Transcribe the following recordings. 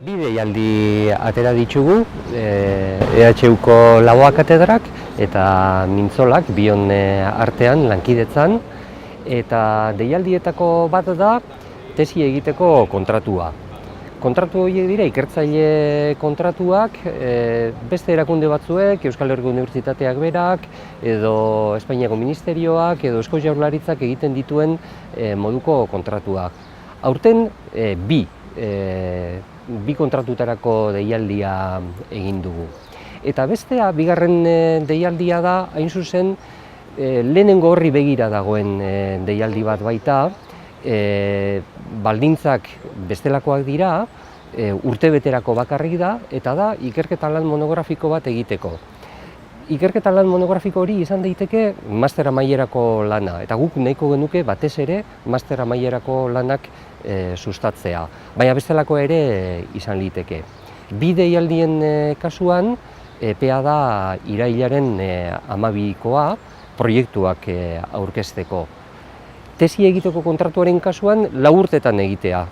Bi deialdi atera ditugu, EHUko Laboa katedrak eta Mintzolak bion artean lankidetzan, eta deialdietako bat da tesi egiteko kontratua. Kontratu horiek dira ikertzaile kontratuak, beste erakunde batzuek, Euskal Herriko Unibertsitateak berak, edo Espainiako Ministerioak, edo Eusko Jaurlaritzak egiten dituen moduko kontratuak. Aurten bi kontratutarako deialdia egin dugu. Eta bestea, bigarren deialdia da, hain zuzen, lehenengo horri begira dagoen deialdi bat baita, baldintzak bestelakoak dira, urtebeterako bakarrik da, eta da ikerketa lan monografiko bat egiteko. Ikerketa lan monografiko hori izan daiteke master amaierako lana, eta guk nahiko genuke batez ere master amaierako lanak sustatzea, baina bestelako ere izan liteke. Bi deialdien kasuan, epea da irailaren 12koa proiektuak aurkezteko. Tesi egiteko kontratuaren kasuan 4 urtetan egitea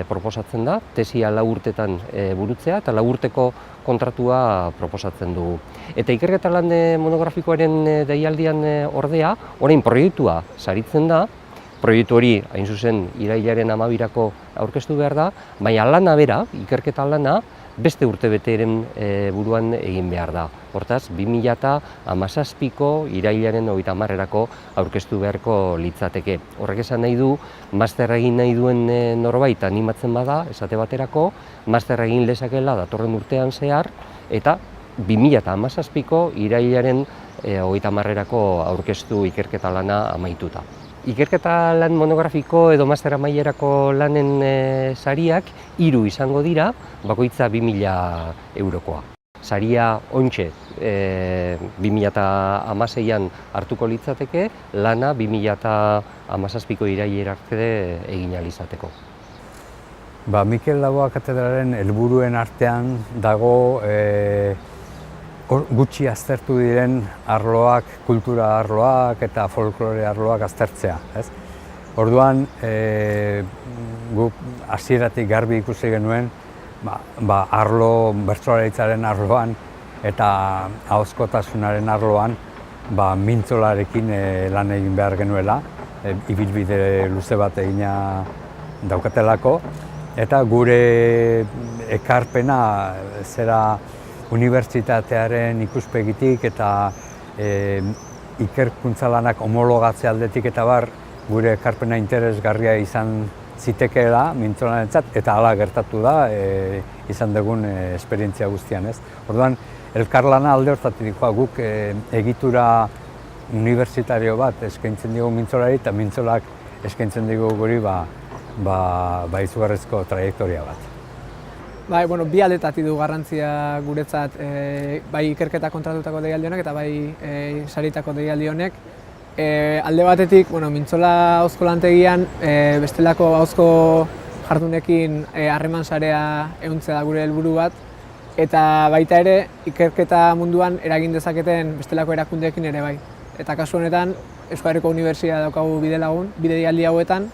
proposatzen da, tesia 4 urtetan burutzea eta 4 urteko kontratua proposatzen dugu. Eta ikerketa lan monografikoaren deialdian ordea, orain proiektua saritzen da, proiektu hori hain zuzen irailaren 12ko aurkeztu behar da, baina lana bera, ikerketa lana, beste urtebeteren buruan egin behar da. Hortaz, 2017ko irailaren 30erako aurkeztu beharko litzateke. Horrek esan nahi du, master egin nahi duen norbait animatzen bada, esate baterako, master egin lezakela datorren urtean zehar, eta 2017ko irailaren 30erako aurkeztu ikerketa lana amaituta. Ikerketa lan monografiko edo master amaierako lanen sariak 3 izango dira, bakoitza 2000 eurokoa. Saria ontxe 2016an hartuko litzateke, lana 2017ko irailera arte egin ahal izateko. Mikel Laboa katedralen helburuen artean dago gutxi aztertu diren arloak, kultura arloak eta folklore arloak aztertzea. Orduan, guk hasieratik garbi ikusi genuen, arlo bertsolaritzaren arloan eta ahozkotasunaren arloan mintzolarekin lan egin behar genuela, ibilbide luze bat egina daukatelako, eta gure ekarpena zera unibertsitatearen ikuspegitik eta ikerkuntza lanak homologatze aldetik eta gure ekarpena interesgarria izan zitekeela mintzolarentzat, eta hala gertatu da izan dugun esperientzia guztian. Orduan, elkarlana alde hortatikoa guk egitura unibertsitario bat eskaintzen digu mintzolari eta mintzolak eskaintzen digu guri izugarrizko trajektoria bat. Bi aldetatik du garrantzia guretzat bai ikerketa kontratutako deialdi honek eta bai saritako deialdi honek. Alde batetik, Mintzola ahozko lantegian bestelako ahozko jardunekin harreman sarea ehuntzea da gure helburu bat, eta baita ere ikerketa munduan eragin dezaketen bestelako erakundeekin ere bai. Eta kasu honetan Euskal Herriko Unibertsitatea daukagu bidelagun, bide deialdi hauetan,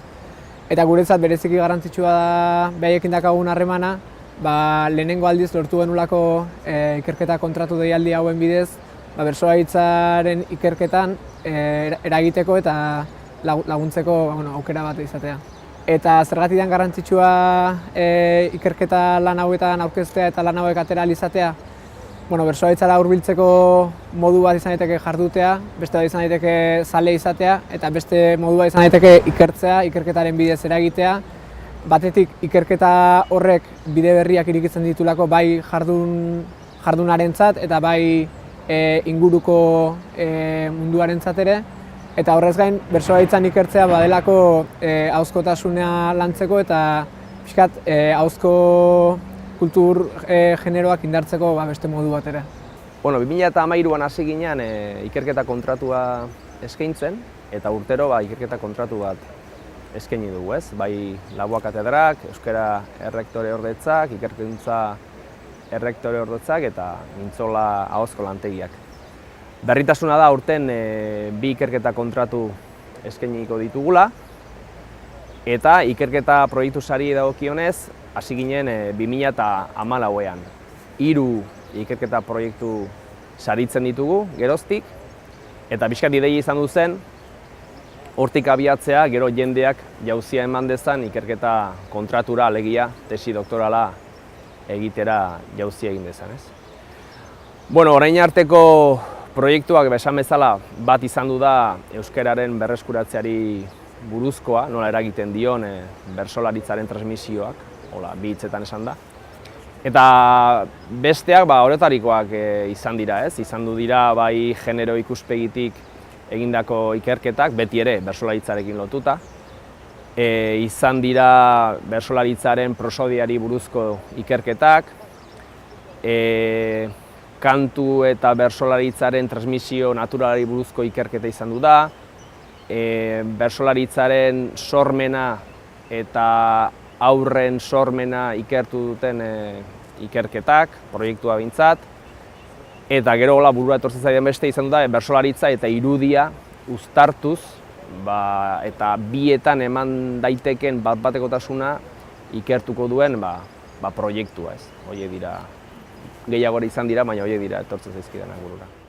eta guretzat bereziki garrantzitsua da behaiekin daukagun harremana, lehenengo aldiz lortu genulako ikerketa kontratu deialdi hauen bidez, bertsolaritzaren ikerketan eragiteko eta laguntzeko aukera bat izatea. Eta zergatik garrantzitsua ikerketa lan hauetan aurkeztea eta lan hauek atera ahal izatea, bertsolaritzara hurbiltzeko modu bat izan daiteke jardutea, beste bat izan daiteke zale izatea, eta beste modu bat izan daiteke ikertzea, ikerketaren bidez eragitea. Batetik ikerketa horrek bide berriak irikitzen ditulako bai jardunarentzat eta bai inguruko munduarentzat ere, eta horrez gain bertsolaritzan ikertzea badelako ahozkotasuna lantzeko eta pixkat ahozko kultur generoak indartzeko beste modu bat ere. 2013an hasi ginen ikerketa kontratua eskaintzen, eta urtero ikerketa kontratu bat eskaini dugu, bai Laboa katedrak, euskara errektoreordetzak, ikerkuntza errektoreordetzak eta Mintzola ahozko lantegiak. Berritasuna da aurten 2 ikerketa kontratu eskainiko ditugula, eta ikerketa proiektu sari dagokionez hasi ginen 2014ean. 3 ikerketa proiektu saritzen ditugu geroztik, eta pixkat ideia izan du zen, hortik abiatzea, gero jendeak jauzia eman dezan ikerketa kontratura alegia, tesi doktorala egitera jauzia egin dezan, ez? Bueno, orain arteko proiektuak esan bezala bat izan du da euskararen berreskuratzeari buruzkoa, nola eragiten dion bertsolaritzaren transmisioak, hola, bi hitzetan esan da. Eta besteak horretarikoak izan dira, ez? Izan du dira bai genero ikuspegitik egindako ikerketak, beti ere bertsolaritzarekin lotuta. Izan dira bertsolaritzaren prosodiari buruzko ikerketak, kantu eta bertsolaritzaren transmisio naturalari buruzko ikerketa izan du da, bertsolaritzaren sormena eta aurren sormena ikertu duten ikerketak, proiektua behintzat, eta gero burua etortzen zaidan beste izan du da, bertsolaritza eta irudia uztartuz, eta bietan eman daiteken bat-batekotasuna ikertuko duen proiektua, ez. Horiek dira, gehiago izan dira, baina horiek dira etortzen zaizkidanak burura.